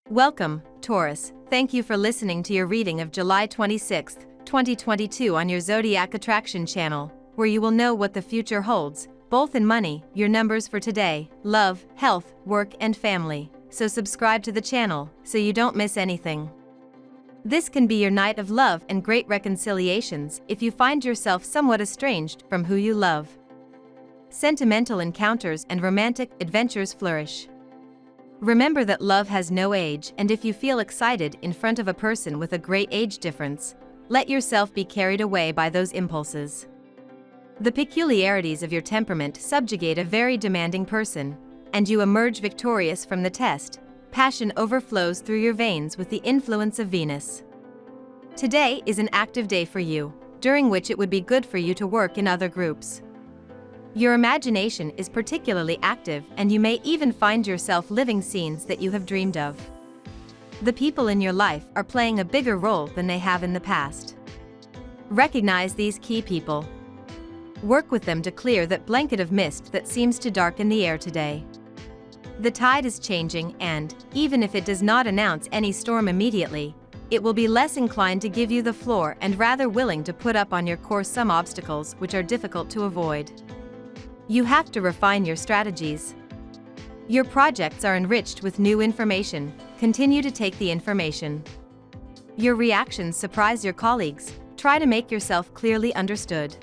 Welcome, Taurus. Thank you for listening to your reading of July 26, 2022 on your Zodiac Attraction channel, where you will know what the future holds, both in money, your numbers for today, love, health, work and family. So subscribe to the channel, so you don't miss anything. This can be your night of love and great reconciliations if you find yourself somewhat estranged from who you love. Sentimental encounters and romantic adventures flourish. Remember that love has no age, and if you feel excited in front of a person with a great age difference, let yourself be carried away by those impulses. The peculiarities of your temperament subjugate a very demanding person, and you emerge victorious from the test. Passion overflows through your veins with the influence of Venus. Today is an active day for you, during which it would be good for you to work in other groups. Your imagination is particularly active, and you may even find yourself living scenes that you have dreamed of. The people in your life are playing a bigger role than they have in the past. Recognize these key people. Work with them to clear that blanket of mist that seems to darken the air today. The tide is changing, and, even if it does not announce any storm immediately, it will be less inclined to give you the floor and rather willing to put up on your course some obstacles which are difficult to avoid. You have to refine your strategies. Your projects are enriched with new information. Continue to take the information. Your reactions surprise your colleagues. Try to make yourself clearly understood.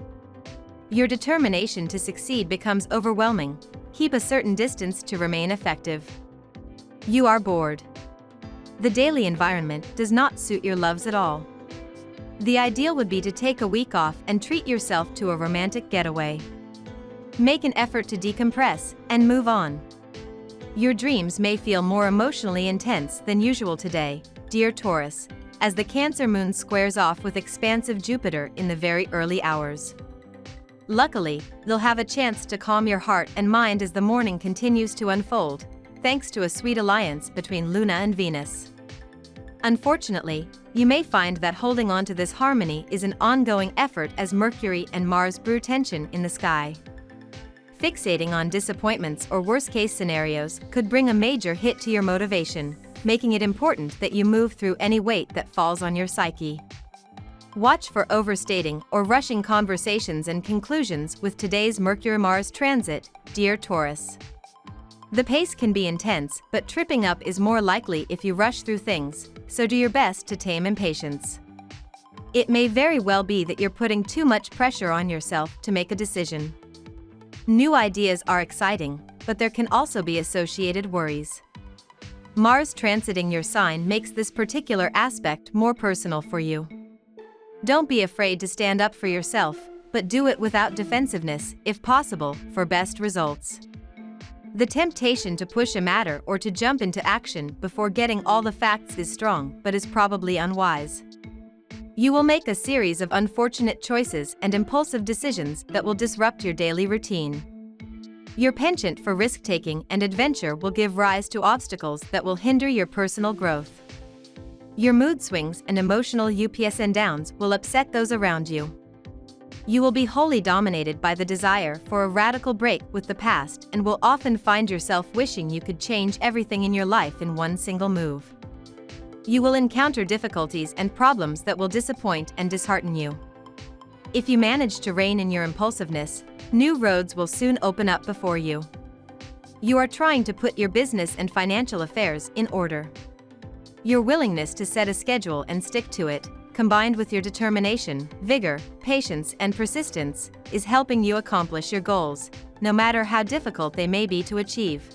Your determination to succeed becomes overwhelming. Keep a certain distance to remain effective. You are bored. The daily environment does not suit your loves at all. The ideal would be to take a week off and treat yourself to a romantic getaway. Make an effort to decompress and move on. Your dreams may feel more emotionally intense than usual today, dear Taurus, as the Cancer moon squares off with expansive Jupiter in the very early hours. Luckily, you'll have a chance to calm your heart and mind as the morning continues to unfold, thanks to a sweet alliance between Luna and Venus. Unfortunately, you may find that holding on to this harmony is an ongoing effort as Mercury and Mars brew tension in the sky. Fixating on disappointments or worst-case scenarios could bring a major hit to your motivation, making it important that you move through any weight that falls on your psyche. Watch for overstating or rushing conversations and conclusions with today's Mercury-Mars transit, dear Taurus. The pace can be intense, but tripping up is more likely if you rush through things, so do your best to tame impatience. It may very well be that you're putting too much pressure on yourself to make a decision. New ideas are exciting, but there can also be associated worries. Mars transiting your sign makes this particular aspect more personal for you. Don't be afraid to stand up for yourself, but do it without defensiveness, if possible, for best results. The temptation to push a matter or to jump into action before getting all the facts is strong, but is probably unwise. You will make a series of unfortunate choices and impulsive decisions that will disrupt your daily routine. Your penchant for risk-taking and adventure will give rise to obstacles that will hinder your personal growth. Your mood swings and emotional ups and downs will upset those around you. You will be wholly dominated by the desire for a radical break with the past and will often find yourself wishing you could change everything in your life in one single move. You will encounter difficulties and problems that will disappoint and dishearten you. If you manage to rein in your impulsiveness, new roads will soon open up before you. You are trying to put your business and financial affairs in order. Your willingness to set a schedule and stick to it, combined with your determination, vigor, patience, and persistence, is helping you accomplish your goals, no matter how difficult they may be to achieve.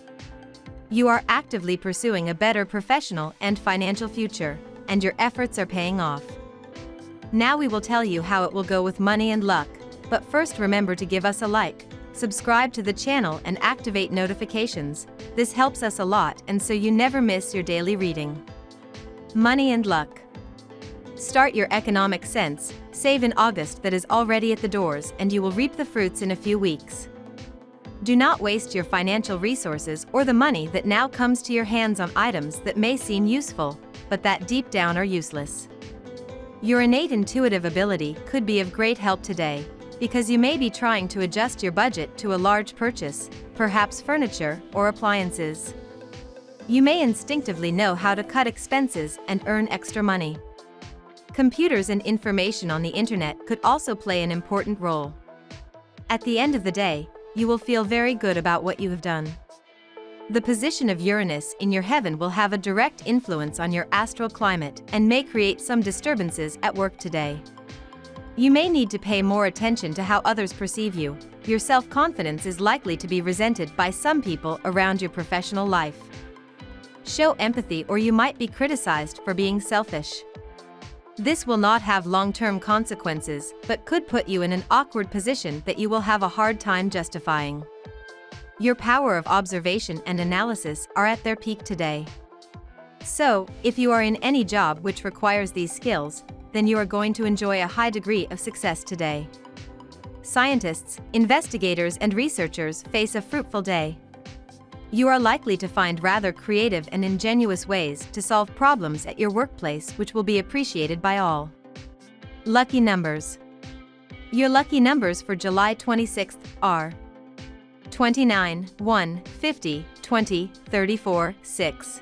You are actively pursuing a better professional and financial future, and your efforts are paying off. Now we will tell you how it will go with money and luck, but first remember to give us a like, subscribe to the channel and activate notifications. This helps us a lot and so you never miss your daily reading. Money and luck. Start your economic sense, save in August that is already at the doors and you will reap the fruits in a few weeks. Do not waste your financial resources or the money that now comes to your hands on items that may seem useful, but that deep down are useless. Your innate intuitive ability could be of great help today, because you may be trying to adjust your budget to a large purchase, perhaps furniture or appliances. You may instinctively know how to cut expenses and earn extra money. Computers and information on the internet could also play an important role. At the end of the day, you will feel very good about what you have done. The position of Uranus in your heaven will have a direct influence on your astral climate and may create some disturbances at work today. You may need to pay more attention to how others perceive you. Your self-confidence is likely to be resented by some people around your professional life. Show empathy or you might be criticized for being selfish. This will not have long-term consequences, but could put you in an awkward position that you will have a hard time justifying. Your power of observation and analysis are at their peak today. So, if you are in any job which requires these skills, then you are going to enjoy a high degree of success today. Scientists, investigators, and researchers face a fruitful day. You are likely to find rather creative and ingenious ways to solve problems at your workplace which will be appreciated by all. Lucky numbers. Your lucky numbers for July 26th are 29, 1, 50, 20, 34, 6.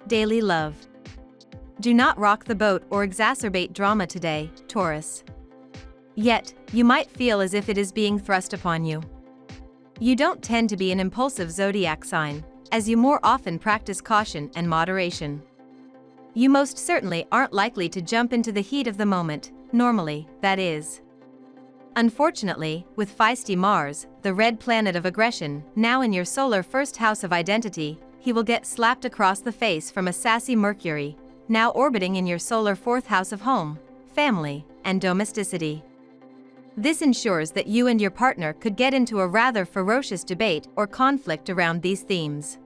Daily love. Do not rock the boat or exacerbate drama today, Taurus. Yet, you might feel as if it is being thrust upon you. You don't tend to be an impulsive zodiac sign, as you more often practice caution and moderation. You most certainly aren't likely to jump into the heat of the moment, normally, that is. Unfortunately, with feisty Mars, the red planet of aggression, now in your solar first house of identity, he will get slapped across the face from a sassy Mercury, now orbiting in your solar fourth house of home, family, and domesticity. This ensures that you and your partner could get into a rather ferocious debate or conflict around these themes.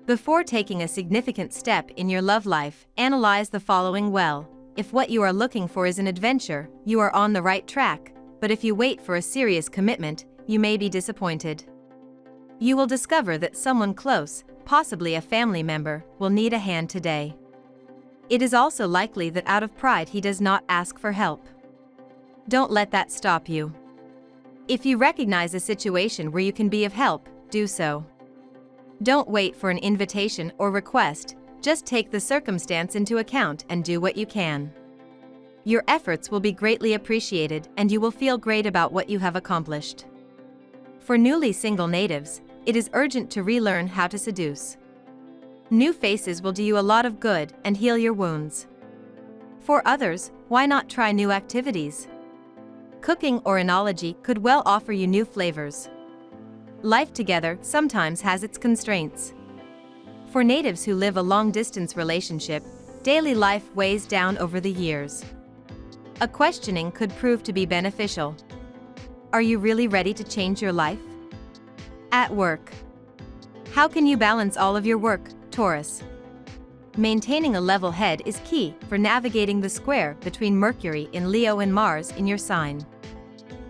Before taking a significant step in your love life, analyze the following well. If what you are looking for is an adventure, you are on the right track, but if you wait for a serious commitment, you may be disappointed. You will discover that someone close, possibly a family member, will need a hand today. It is also likely that out of pride he does not ask for help. Don't let that stop you. If you recognize a situation where you can be of help, do so. Don't wait for an invitation or request, just take the circumstance into account and do what you can. Your efforts will be greatly appreciated and you will feel great about what you have accomplished. For newly single natives, it is urgent to relearn how to seduce. New faces will do you a lot of good and heal your wounds. For others, why not try new activities? Cooking or enology could well offer you new flavors. Life together sometimes has its constraints. For natives who live a long-distance relationship, daily life weighs down over the years. A questioning could prove to be beneficial. Are you really ready to change your life? At work. How can you balance all of your work, Taurus? Maintaining a level head is key for navigating the square between Mercury in Leo and Mars in your sign.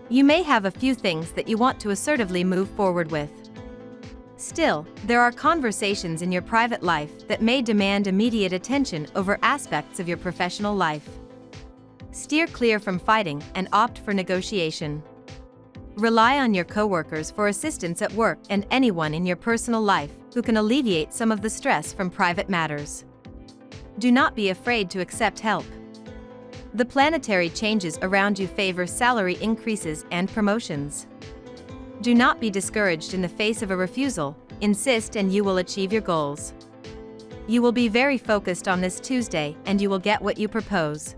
You may have a few things that you want to assertively move forward with. Still, there are conversations in your private life that may demand immediate attention over aspects of your professional life. Steer clear from fighting and opt for negotiation. Rely on your coworkers for assistance at work and anyone in your personal life who can alleviate some of the stress from private matters. Do not be afraid to accept help. The planetary changes around you favor salary increases and promotions. Do not be discouraged in the face of a refusal, insist and you will achieve your goals. You will be very focused on this Tuesday and you will get what you propose.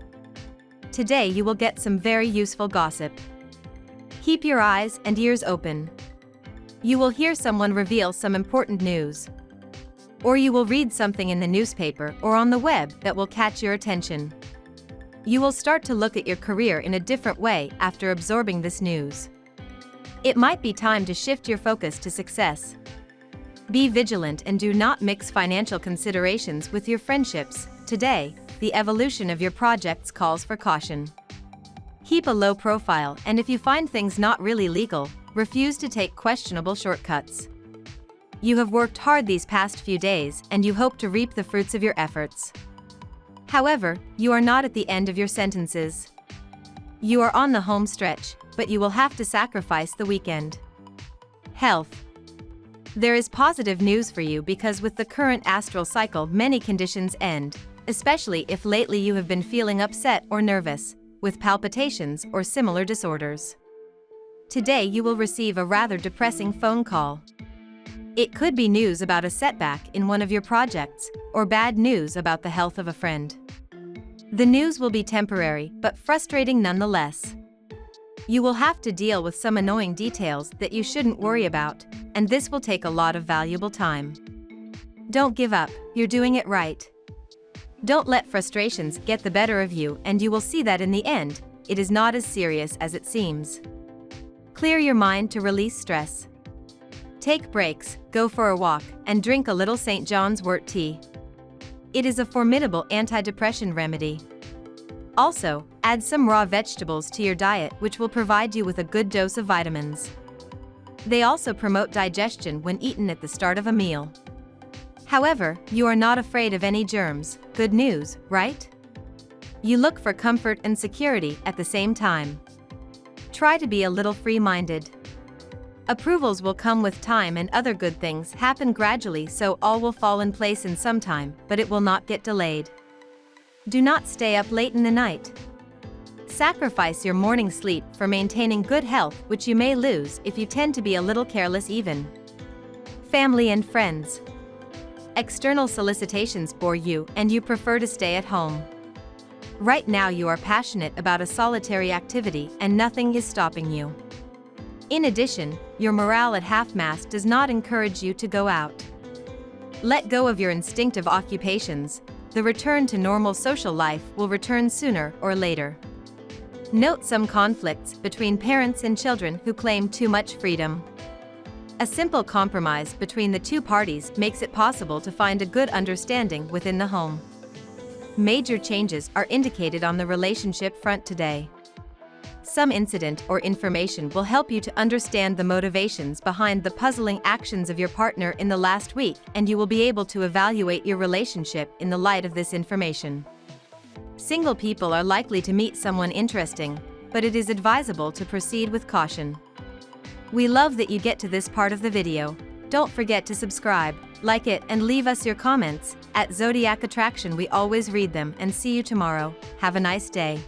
Today you will get some very useful gossip. Keep your eyes and ears open. You will hear someone reveal some important news. Or you will read something in the newspaper or on the web that will catch your attention. You will start to look at your career in a different way after absorbing this news. It might be time to shift your focus to success. Be vigilant and do not mix financial considerations with your friendships. Today, the evolution of your projects calls for caution. Keep a low profile, and if you find things not really legal, refuse to take questionable shortcuts. You have worked hard these past few days and you hope to reap the fruits of your efforts. However, you are not at the end of your sentences. You are on the home stretch, but you will have to sacrifice the weekend. Health. There is positive news for you because with the current astral cycle many conditions end, especially if lately you have been feeling upset or nervous, with palpitations or similar disorders. Today you will receive a rather depressing phone call. It could be news about a setback in one of your projects, or bad news about the health of a friend. The news will be temporary but frustrating nonetheless. You will have to deal with some annoying details that you shouldn't worry about, and this will take a lot of valuable time. Don't give up, you're doing it right. Don't let frustrations get the better of you, and you will see that in the end, it is not as serious as it seems. Clear your mind to release stress. Take breaks, go for a walk, and drink a little St. John's wort tea. It is a formidable anti-depression remedy. Also, add some raw vegetables to your diet, which will provide you with a good dose of vitamins. They also promote digestion when eaten at the start of a meal. However, you are not afraid of any germs. Good news, right? You look for comfort and security at the same time. Try to be a little free-minded. Approvals will come with time and other good things happen gradually, so all will fall in place in some time, but it will not get delayed. Do not stay up late in the night. Sacrifice your morning sleep for maintaining good health, which you may lose if you tend to be a little careless even. Family and friends. External solicitations bore you and you prefer to stay at home. Right now you are passionate about a solitary activity and nothing is stopping you. In addition, your morale at half-mast does not encourage you to go out. Let go of your instinctive occupations. The return to normal social life will return sooner or later. Note some conflicts between parents and children who claim too much freedom. A simple compromise between the two parties makes it possible to find a good understanding within the home. Major changes are indicated on the relationship front today. Some incident or information will help you to understand the motivations behind the puzzling actions of your partner in the last week, and you will be able to evaluate your relationship in the light of this information. Single people are likely to meet someone interesting, but it is advisable to proceed with caution. We love that you get to this part of the video. Don't forget to subscribe, like it, and leave us your comments. At Zodiac Attraction we always read them, and see you tomorrow. Have a nice day.